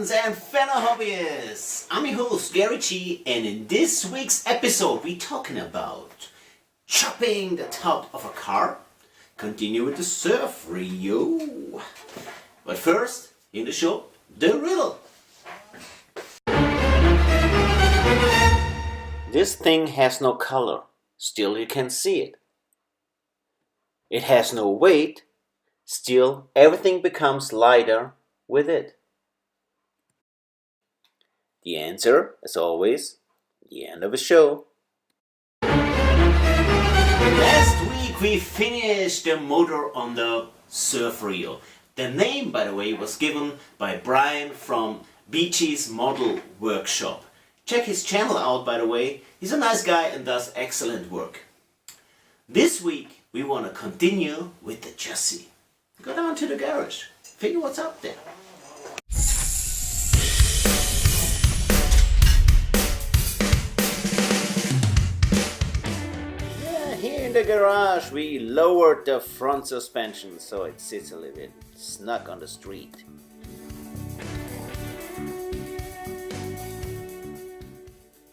friends and fellow hobbyists! I'm your host Gary G, and in this week's episode we're talking about chopping the top of a car. Continue with the Surf Rio. But first, in the show, the riddle. This thing has no color, still you can see it. It has no weight, still everything becomes lighter with it. The answer, as always, the end of the show. Last week we finished the motor on the Surf Rio. The name, by the way, was given by Brian from Beachy's Model Workshop. Check his channel out, by the way. He's a nice guy and does excellent work. This week we want to continue with the chassis. Go down to the garage, figure what's up there. Here in the garage we lowered the front suspension so it sits a little bit snug on the street.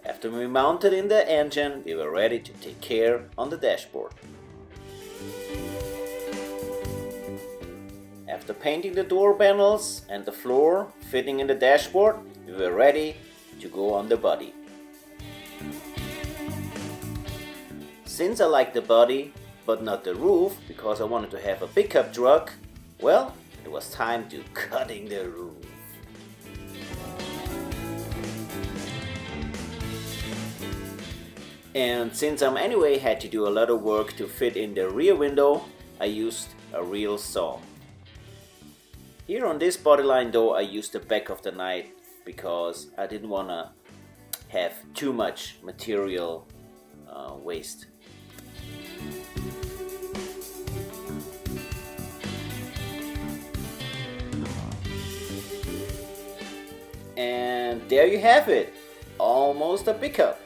After we mounted in the engine, we were ready to take care on the dashboard. After painting the door panels and the floor fitting in the dashboard, we were ready to go on the body. Since I like the body, but not the roof, because I wanted to have a pickup truck, well, it was time to cutting the roof. And since I anyway had to do a lot of work to fit in the rear window, I used a real saw. Here on this bodyline though, I used the back of the knife because I didn't want to have too much material waste. And there you have it, almost a pickup.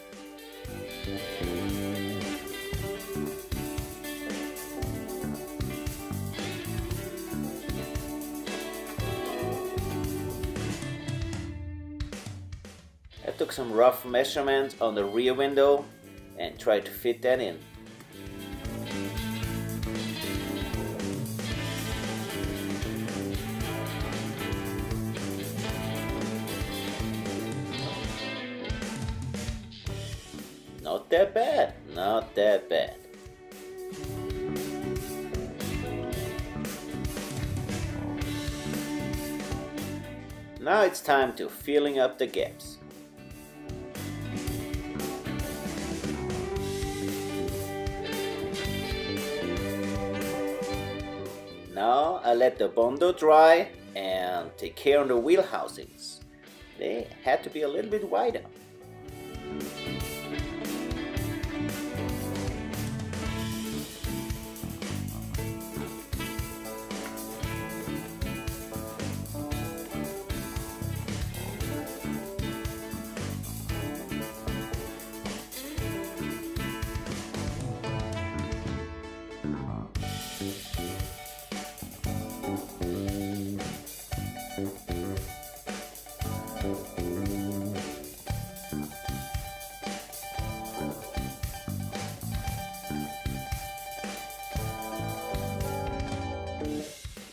I took some rough measurements on the rear window and tried to fit that in. Not that bad, not that bad. Now it's time to filling up the gaps. Now I let the bondo dry and take care of the wheel housings. They had to be a little bit wider.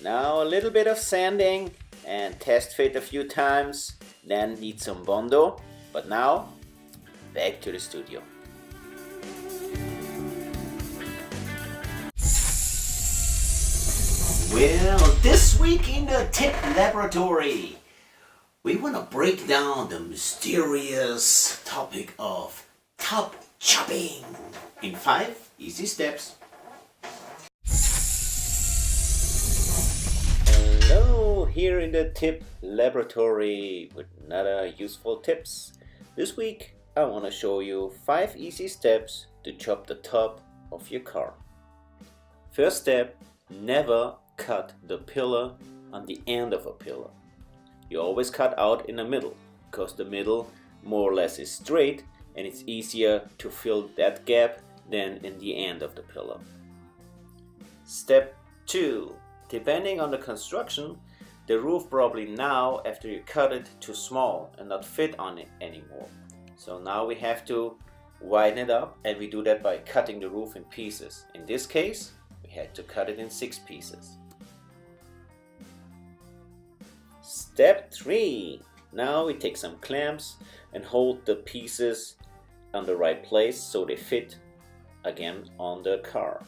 Now a little bit of sanding and test fit a few times, then need some bondo. But now, back to the studio. Well, this week in the tip laboratory, we want to break down the mysterious topic of top chopping in 5 easy steps. Hello, here in the tip laboratory with another useful tips. This week I want to show you 5 easy steps to chop the top of your car. First step, never cut the pillar on the end of a pillar. You always cut out in the middle, because the middle more or less is straight and it's easier to fill that gap than in the end of the pillar. Step 2. Depending on the construction, the roof probably now, after you cut it, too small and not fit on it anymore. So now we have to widen it up, and we do that by cutting the roof in pieces. In this case, we had to cut it in 6 pieces. Step 3. Now we take some clamps and hold the pieces on the right place so they fit again on the car.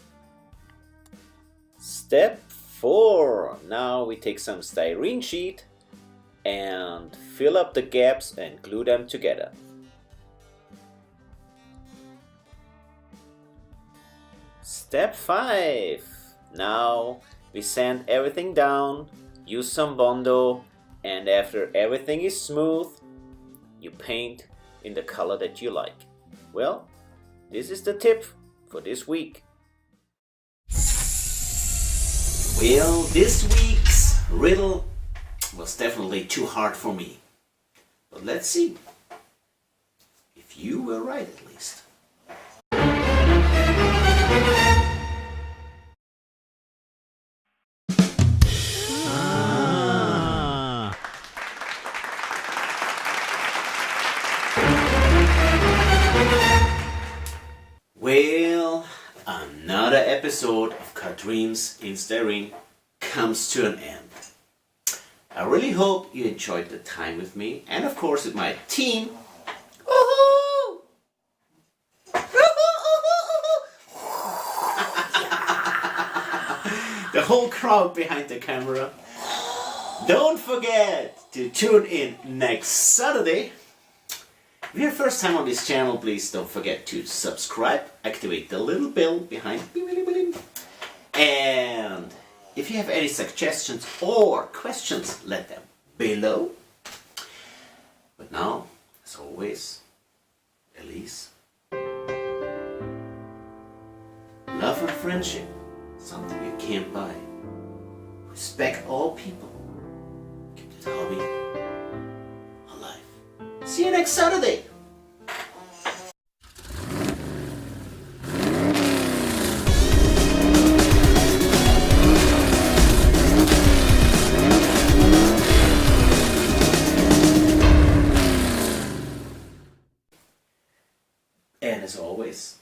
Step 4. Now we take some styrene sheet and fill up the gaps and glue them together. Step 5. Now we sand everything down, use some Bondo, and after everything is smooth, you paint in the color that you like. Well, this is the tip for this week. Well, this week's riddle was definitely too hard for me. But let's see if you were right at least. Well, another episode of Car Dreams in Styrene comes to an end. I really hope you enjoyed the time with me and of course with my team. Woohoo! The whole crowd behind the camera. Don't forget to tune in next Saturday. If you're first time on this channel, please don't forget to subscribe, activate the little bell behind, and if you have any suggestions or questions, let them below. But now, as always, Elise, love and friendship, something you can't buy. Respect all people. Keep this hobby alive. See you next Saturday. And as always,